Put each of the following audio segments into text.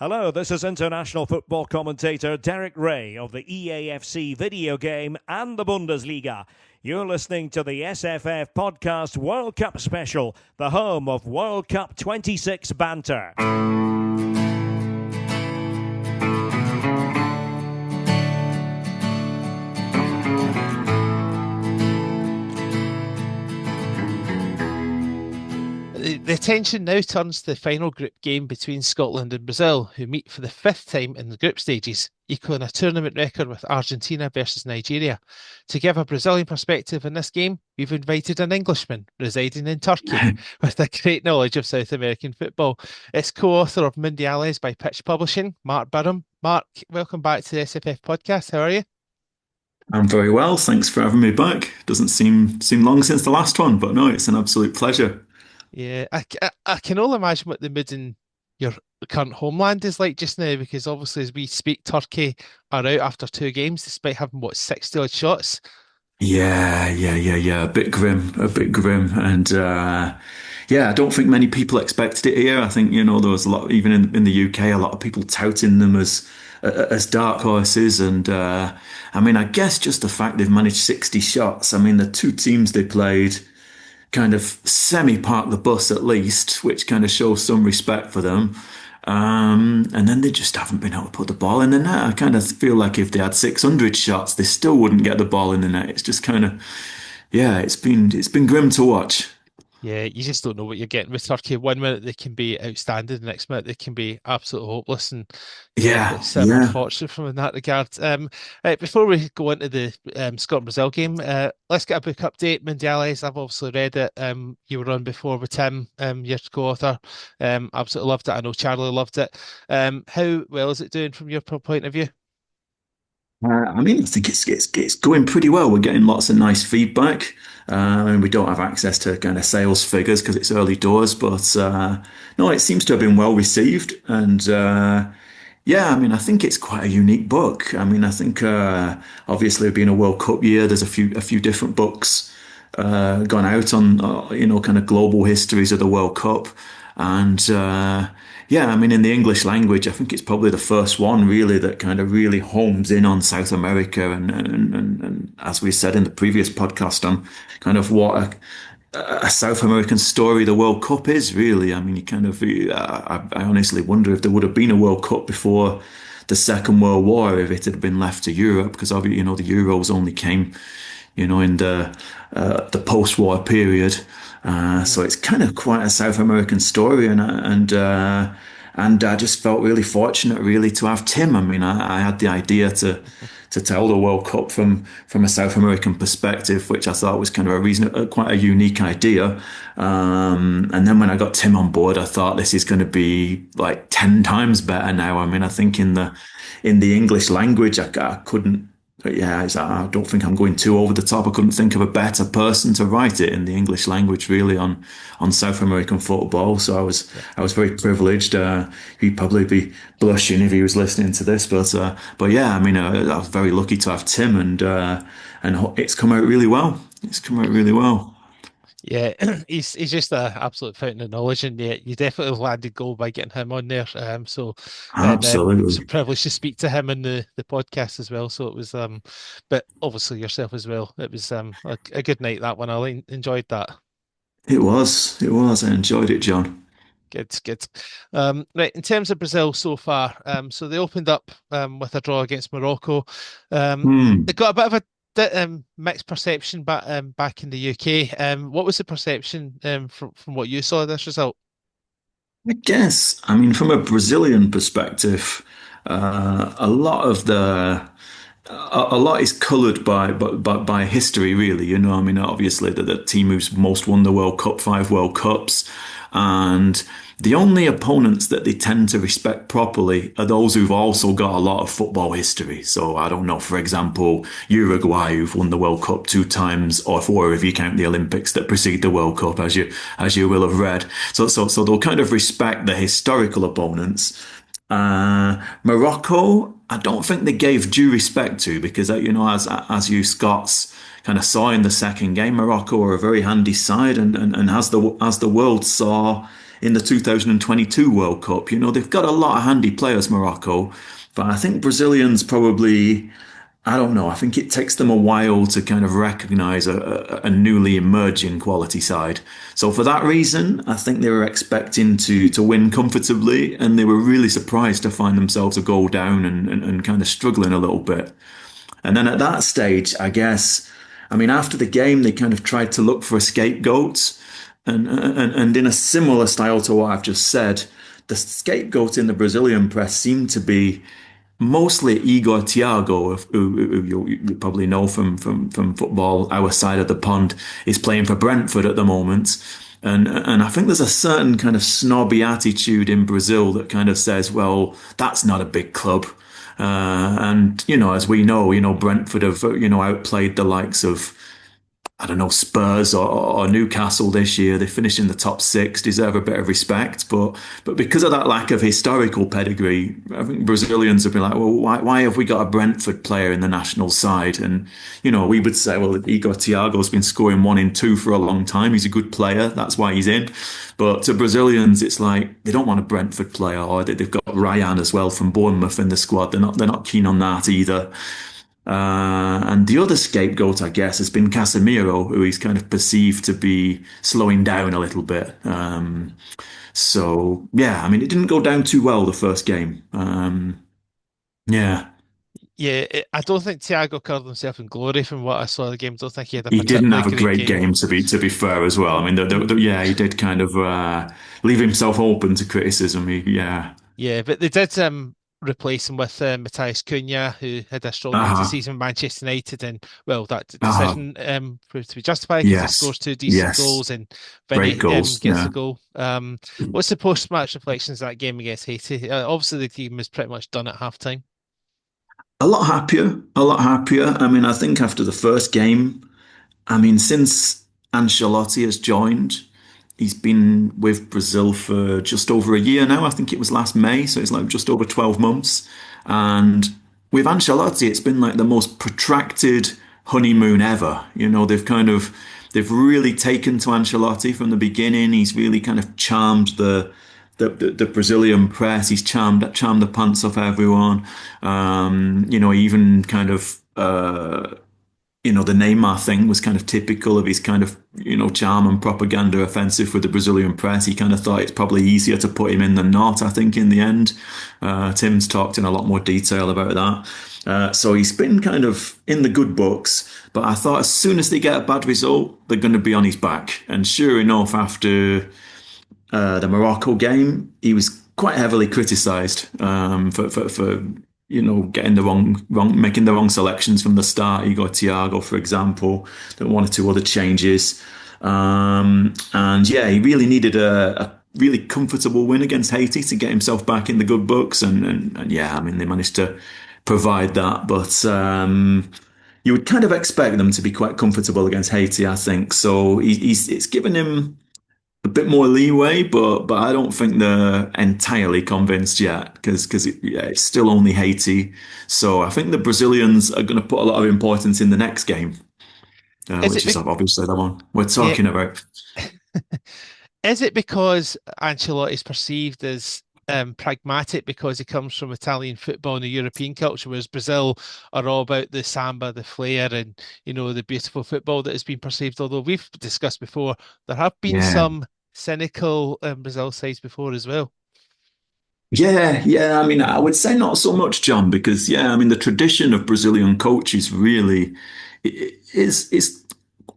Hello, this is international football commentator Derek Ray of the EAFC video game and the Bundesliga. You're listening to the SFF Podcast World Cup Special, the home of World Cup 26 banter. The attention now turns to the final group game between Scotland and Brazil, who meet for the fifth time in the group stages, equaling a tournament record with Argentina versus Nigeria. To give a Brazilian perspective in this game, we've invited an Englishman residing in Turkey with a great knowledge of South American football. It's co-author of Mundiales by Pitch Publishing, Mark Biram. Mark, welcome back to the SFF Podcast. How are you? I'm very well. Thanks for having me back. Doesn't seem long since the last one, but no, it's an absolute pleasure. Yeah, I can only imagine what the mood in your current homeland is like just now, because obviously as we speak, Turkey are out after 2 games despite having, 60 odd shots? Yeah. A bit grim. And I don't think many people expected it here. I think, there was a lot, even in the UK, a lot of people touting them as dark horses. And I guess just the fact they've managed 60 shots. The 2 teams they played kind of semi-parked the bus at least, which kind of shows some respect for them. And then they just haven't been able to put the ball in the net. I kind of feel like if they had 600 shots, they still wouldn't get the ball in the net. It's just kind of, it's been grim to watch. Yeah, you just don't know what you're getting with Turkey. 1 minute they can be outstanding, the next minute they can be absolutely hopeless. And it's unfortunate from in that regard. Before we go into the Scotland-Brazil game, let's get a book update. Mundiales, I've obviously read it. You were on before with Tim, your co-author. Absolutely loved it. I know Charlie loved it. How well is it doing from your point of view? I think it's going pretty well. We're getting lots of nice feedback. We don't have access to kind of sales figures because it's early doors, but no, it seems to have been well received. And I think it's quite a unique book. I think obviously being a World Cup year, there's a few different books gone out on kind of global histories of the World Cup. And in the English language, I think it's probably the first one really that kind of really homes in on South America. And as we said in the previous podcast on kind of what a South American story the World Cup is really. I honestly wonder if there would have been a World Cup before the Second World War if it had been left to Europe, because obviously, the Euros only came, in the post-war period. So it's kind of quite a South American story, and I just felt really fortunate, really, to have Tim. I had the idea to tell the World Cup from a South American perspective, which I thought was kind of quite a unique idea. And then when I got Tim on board, I thought this is going to be like 10 times better now. I think in the English language, I couldn't. But I don't think I'm going too over the top. I couldn't think of a better person to write it in the English language, really, on South American football. So I was very privileged. He'd probably be blushing if he was listening to this, but I was very lucky to have Tim, and it's come out really well. Yeah, he's just an absolute fountain of knowledge, and you definitely landed gold by getting him on there. Absolutely, it's a privilege to speak to him in the podcast as well. So it was, but obviously yourself as well. It was a good night, that one. I enjoyed that. It was. I enjoyed it, John. Good. Right, in terms of Brazil so far, so they opened up with a draw against Morocco. They got a bit of a mixed perception back in the UK. What was the perception from what you saw of this result? I guess, from a Brazilian perspective, a lot is coloured by history, really. Obviously the team who's most won the World Cup, 5 World Cups, and the only opponents that they tend to respect properly are those who've also got a lot of football history. So I don't know, for example, Uruguay, who've won the World Cup 2 times, or 4 if you count the Olympics that precede the World Cup, as you will have read. So they'll kind of respect the historical opponents. Morocco, I don't think they gave due respect to, because as you Scots kind of saw in the second game, Morocco are a very handy side, and as the world saw in the 2022 World Cup. They've got a lot of handy players, Morocco, but I think Brazilians probably, I don't know, I think it takes them a while to kind of recognize a newly emerging quality side. So for that reason, I think they were expecting to win comfortably, and they were really surprised to find themselves a goal down and kind of struggling a little bit. And then at that stage, I guess, I mean, after the game, they kind of tried to look for a scapegoat. And in a similar style to what I've just said, the scapegoat in the Brazilian press seemed to be mostly Igor Thiago, who you probably know from football, our side of the pond, is playing for Brentford at the moment. And I think there's a certain kind of snobby attitude in Brazil that kind of says, well, that's not a big club. And, as we know, Brentford have, outplayed the likes of, I don't know, Spurs or Newcastle this year. They finished in the top six, deserve a bit of respect. But because of that lack of historical pedigree, I think Brazilians have been like, well, why have we got a Brentford player in the national side? And, we would say, well, Igor Thiago's been scoring 1 in 2 for a long time. He's a good player. That's why he's in. But to Brazilians, it's like they don't want a Brentford player, or they've got Ryan as well from Bournemouth in the squad. They're not keen on that either. And the other scapegoat, I guess, has been Casemiro, who he's kind of perceived to be slowing down a little bit. So, yeah, I mean, it didn't go down too well the first game. Yeah. Yeah, I don't think Thiago covered himself in glory from what I saw of the game. I don't think he had a He didn't particularly have a great game, to be fair as well. I mean, yeah, he did kind of leave himself open to criticism. Yeah, but they did replace him with Matthias Cunha, who had a strong end to season with Manchester United, and well, that decision proved to be justified because he scores 2 decent goals and Vinny gets the goal. What's the post-match reflections of that game against Haiti? Obviously, the team was pretty much done at half-time. A lot happier, a lot happier. I mean, I think after the first game, I mean, since Ancelotti has joined, he's been with Brazil for just over a year now. I think it was last May, so it's like just over 12 months. And with Ancelotti, it's been like the most protracted honeymoon ever. They've really taken to Ancelotti from the beginning. He's really kind of charmed the Brazilian press. He's charmed the pants off everyone. Even kind of the Neymar thing was kind of typical of his kind of, charm and propaganda offensive with the Brazilian press. He kind of thought it's probably easier to put him in than not, I think, in the end. Tim's talked in a lot more detail about that. So he's been kind of in the good books, but I thought as soon as they get a bad result, they're going to be on his back. And sure enough, after the Morocco game, he was quite heavily criticised for getting making the wrong selections from the start. Igor Thiago, for example, there were 1 or 2 other changes. And yeah, he really needed a really comfortable win against Haiti to get himself back in the good books. And yeah, I mean, they managed to provide that. But you would kind of expect them to be quite comfortable against Haiti, I think. So it's given him a bit more leeway, but I don't think they're entirely convinced yet because it's still only Haiti. So I think the Brazilians are going to put a lot of importance in the next game, which is obviously the one we're talking about. Is it because Ancelotti is perceived as pragmatic because he comes from Italian football and the European culture, whereas Brazil are all about the samba, the flair, and the beautiful football that has been perceived? Although we've discussed before, there have been some cynical Brazil sides before as well. Yeah. I mean, I would say not so much, John, because I mean, the tradition of Brazilian coaches really is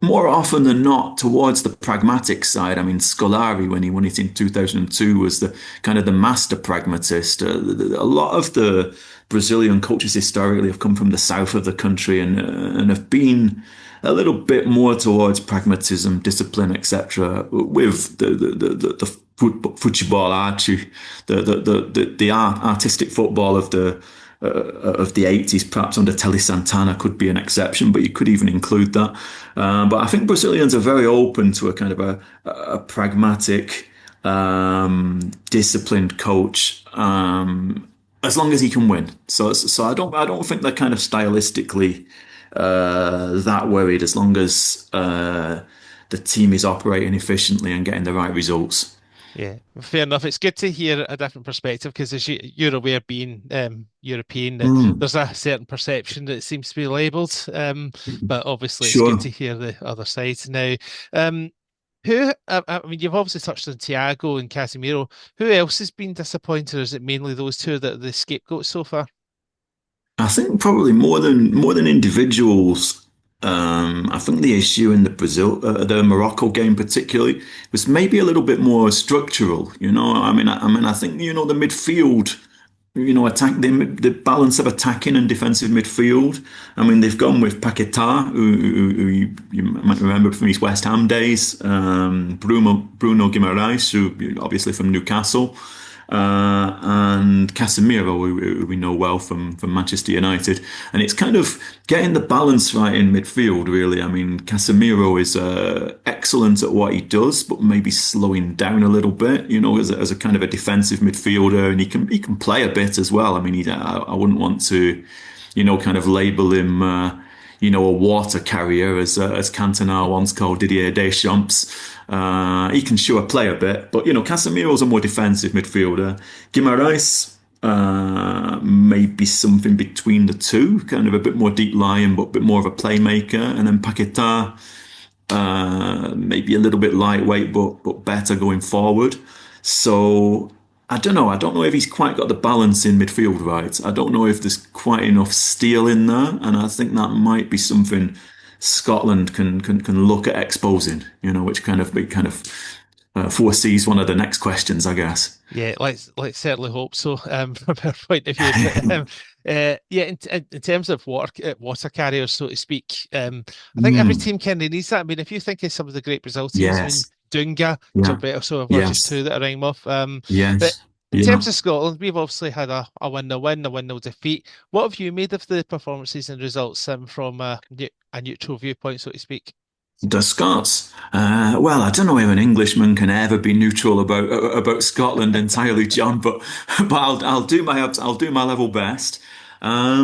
more often than not towards the pragmatic side. I mean, Scolari, when he won it in 2002, was the kind of the master pragmatist. A lot of the Brazilian coaches historically have come from the south of the country and have been a little bit more towards pragmatism, discipline, etc. With the futebol arte, the artistic football of the 80s, perhaps under Tele Santana could be an exception, but you could even include that. But I think Brazilians are very open to a kind of a pragmatic, disciplined coach, as long as he can win. So I don't think they're kind of stylistically that worried as long as the team is operating efficiently and getting the right results. Yeah, fair enough. It's good to hear a different perspective because, as you're aware, being European, that Mm, there's a certain perception that seems to be labelled. But obviously, it's good sure. to hear the other side now. Um, I mean, you've obviously touched on Thiago and Casemiro. Who else has been disappointed, or is it mainly those two that are the scapegoats so far? I think probably more than individuals. I think the issue in the Morocco game particularly was maybe a little bit more structural. I think the midfield. Attack the balance of attacking and defensive midfield. I mean, they've gone with Paquetá, who you might remember from his West Ham days, Bruno Guimaraes, who obviously from Newcastle, and Casemiro, who we know well from Manchester United. And it's kind of getting the balance right in midfield, really. I mean, Casemiro is excellent at what he does, but maybe slowing down a little bit, as a kind of a defensive midfielder, and he can play a bit as well. I mean, I wouldn't want to, kind of label him. A water carrier, as Cantona once called Didier Deschamps. He can sure play a bit, but Casemiro's a more defensive midfielder. Guimaraes maybe something between the two, kind of a bit more deep lying, but a bit more of a playmaker. And then Paquetá, maybe a little bit lightweight, but better going forward. So I don't know. I don't know if he's quite got the balance in midfield right. I don't know if there's quite enough steel in there, and I think that might be something Scotland can look at exposing. Which foresees one of the next questions, I guess. Yeah, let's certainly hope so. From our point of view, but, yeah, in terms of water carriers, so to speak, I think every Mm, team kind of needs that. I mean, if you think of some of the great Brazil teams, I mean, yes. Dunga, Yeah. Gilberto are just Yes. two that I rhyme off. But Yes. in terms Yeah. of Scotland, we've obviously had a win, a win, no defeat. What have you made of the performances and results from a neutral viewpoint, so to speak? The Scots. Well, I don't know if an Englishman can ever be neutral about Scotland entirely, John, but I'll do my level best. I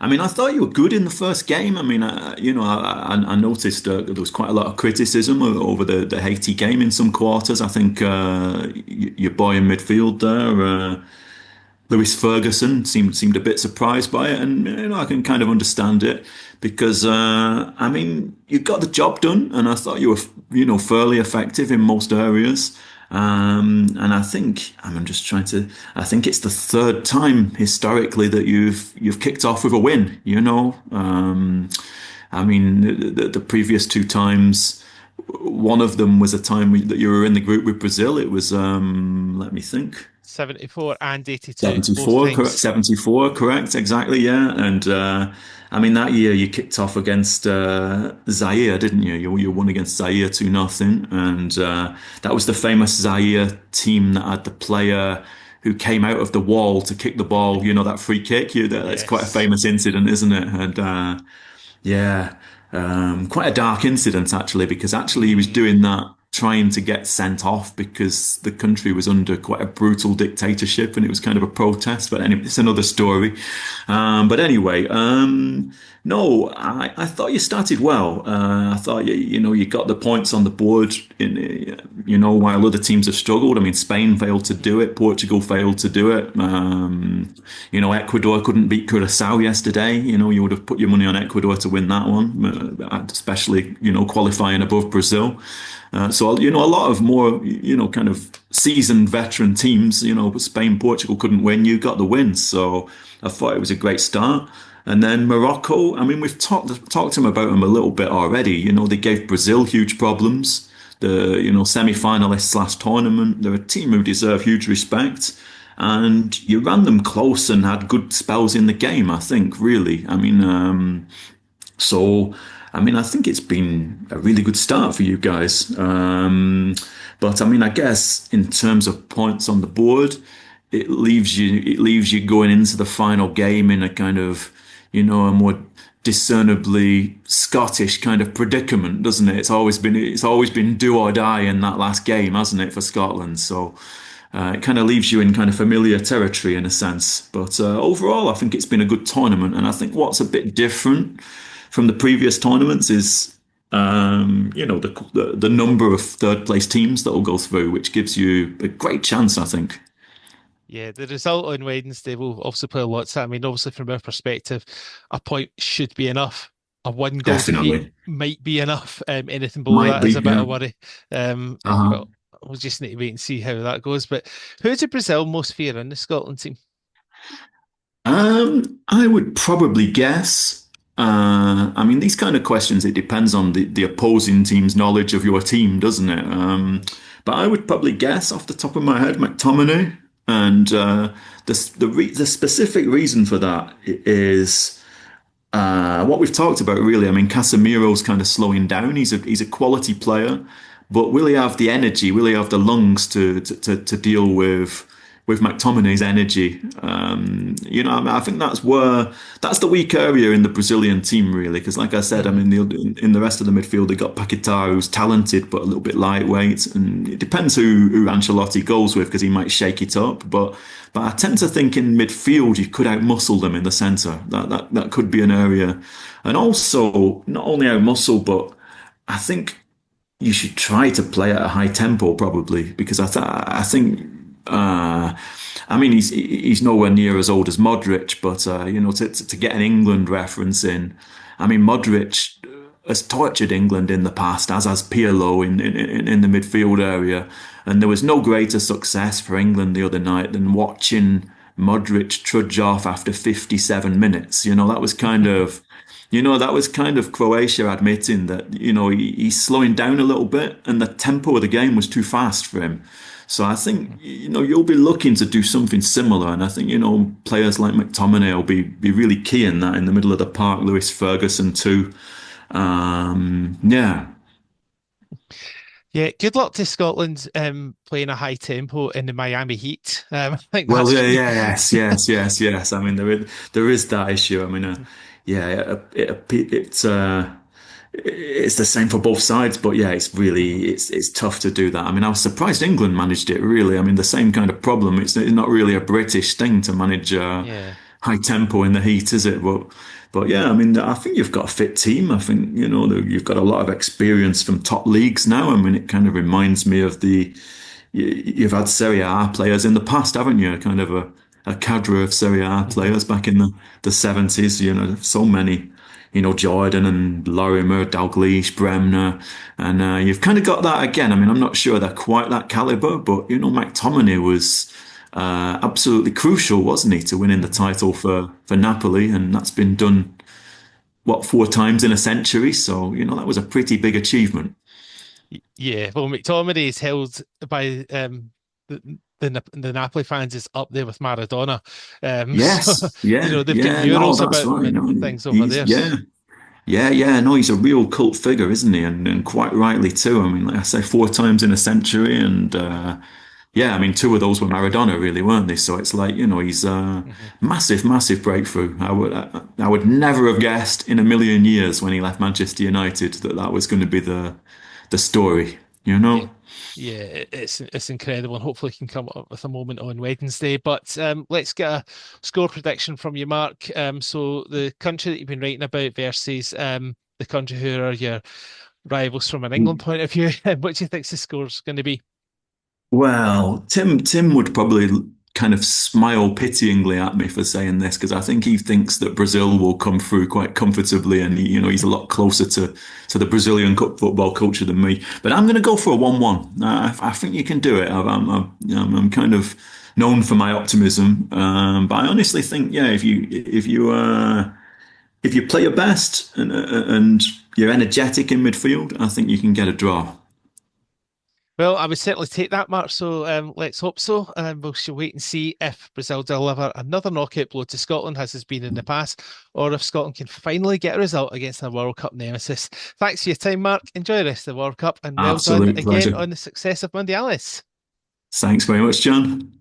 mean, I thought you were good in the first game. I mean, I noticed there was quite a lot of criticism over the Haiti game in some quarters. I think your boy in midfield there. Lewis Ferguson seemed a bit surprised by it, and I can kind of understand it because I mean you got the job done, and I thought you were fairly effective in most areas. And I think I'm just trying to. I think it's the third time historically that you've kicked off with a win. I mean the previous two times. One of them was a time that you were in the group with Brazil. It was let me think. 74 and 82, both 74, correct. times. 74, correct. Exactly. Yeah. And I mean, that year you kicked off against Zaire, didn't you? You won against Zaire 2-0. And that was the famous Zaire team that had the player who came out of the wall to kick the ball, that free kick. That's quite a Yes. famous incident, isn't it? And yeah, quite a dark incident actually, because actually he was Mm. doing that trying to get sent off because the country was under quite a brutal dictatorship and it was kind of a protest. But anyway, it's another story. But anyway, no, I thought you started well. I thought you got the points on the board while other teams have struggled. I mean, Spain failed to do it. Portugal failed to do it. Ecuador couldn't beat Curacao yesterday. You would have put your money on Ecuador to win that one, especially, qualifying above Brazil. So, a lot of more, kind of seasoned veteran teams, but Spain, Portugal couldn't win. You got the win. So I thought it was a great start. And then Morocco, I mean, we've talked to them about them a little bit already. They gave Brazil huge problems. The, semi-finalists last tournament. They're a team who deserve huge respect. And you ran them close and had good spells in the game, I think, really. I mean, I think it's been a really good start for you guys. But I mean, I guess in terms of points on the board, it leaves you going into the final game in a kind of, a more discernibly Scottish kind of predicament, doesn't it? It's always been do or die in that last game, hasn't it, for Scotland? So it kind of leaves you in kind of familiar territory in a sense. But overall, I think it's been a good tournament, and I think what's a bit different from the previous tournaments is the number of third place teams that will go through, which gives you a great chance, I think. Yeah, the result on Wednesday will obviously play a lot to that. I mean, obviously, from our perspective, a point should be enough. A one goal defeat Definitely. might be enough. Anything below Might that is be, a bit yeah. of worry. Uh-huh. But we'll just need to wait and see how that goes. But who did Brazil most fear in the Scotland team? I would probably guess. I mean, these kind of questions, it depends on the opposing team's knowledge of your team, doesn't it? But I would probably guess off the top of my head, McTominay. And the specific reason for that is what we've talked about, really. I mean, Casemiro's kind of slowing down. He's a quality player, but will he have the energy? Will he have the lungs to deal with McTominay's energy? I mean, I think that's the weak area in the Brazilian team, really. Because, like I said, I Mhm. mean, in the rest of the midfield, they got Paquetá, who's talented but a little bit lightweight, and it depends who Ancelotti goes with because he might shake it up. But I tend to think in midfield you could outmuscle them in the centre. That could be an area, and also not only outmuscle, but I think you should try to play at a high tempo probably because I think I mean he's nowhere near as old as Modric, but to get an England reference in, I mean Modric has tortured England in the past, as has Pirlo in the midfield area, and there was no greater success for England the other night than watching Modric trudge off after 57 minutes. That was kind of Croatia admitting that, he's slowing down a little bit and the tempo of the game was too fast for him. So I think, you'll be looking to do something similar. And I think, players like McTominay will be really key in that in the middle of the park. Lewis Ferguson too. Yeah. Yeah, good luck to Scotland playing a high tempo in the Miami Heat. I think Well, that's yeah, going to yeah, yes, yes, yes, yes. I mean, there is that issue. I mean, yeah, it's the same for both sides, but yeah, it's tough to do that. I mean, I was surprised England managed it really. I mean, the same kind of problem. It's not really a British thing to manage yeah. high tempo in the heat, is it? But yeah, I mean, I think you've got a fit team. I think you've got a lot of experience from top leagues now. I mean, it kind of reminds me of you've had Serie A players in the past, haven't you? Kind of a cadre of Serie A Mhm. players back in the 70s, so many, Jordan and Lorimer, Dalglish, Bremner. And you've kind of got that again. I mean, I'm not sure they're quite that caliber, but, McTominay was absolutely crucial, wasn't he, to winning the Mhm. title for Napoli. And that's been done, what, 4 times in a century. So, that was a pretty big achievement. Yeah, well, McTominay is held by the Napoli fans is up there with Maradona. So Yes, yeah, they've got yeah, no, murals that's about him right. No, and things over he's there. yeah, yeah, yeah. No, he's a real cult figure, isn't he? And quite rightly too. I mean, like I say, 4 times in a century, and yeah, I mean, two of those were Maradona, really, weren't they? So it's like he's a Mhm. massive, massive breakthrough. I would never have guessed in a million years when he left Manchester United that was going to be the story. You Yeah. know. Yeah, it's incredible, and hopefully can come up with a moment on Wednesday. But let's get a score prediction from you, Mark. So the country that you've been writing about versus the country who are your rivals from an England point of view. What do you think the score's going to be? Well, Tim would probably kind of smile pityingly at me for saying this because I think he thinks that Brazil will come through quite comfortably, and he's a lot closer to the Brazilian football culture than me. But I'm going to go for a 1-1. I think you can do it. I'm kind of known for my optimism, but I honestly think, yeah, if you play your best and you're energetic in midfield, I think you can get a draw. Well, I would certainly take that, Mark. So let's hope so. And we shall wait and see if Brazil deliver another knockout blow to Scotland, as has been in the past, or if Scotland can finally get a result against their World Cup nemesis. Thanks for your time, Mark. Enjoy the rest of the World Cup, and well done Absolute again pleasure. on the success of Mundiales. Thanks very much, John.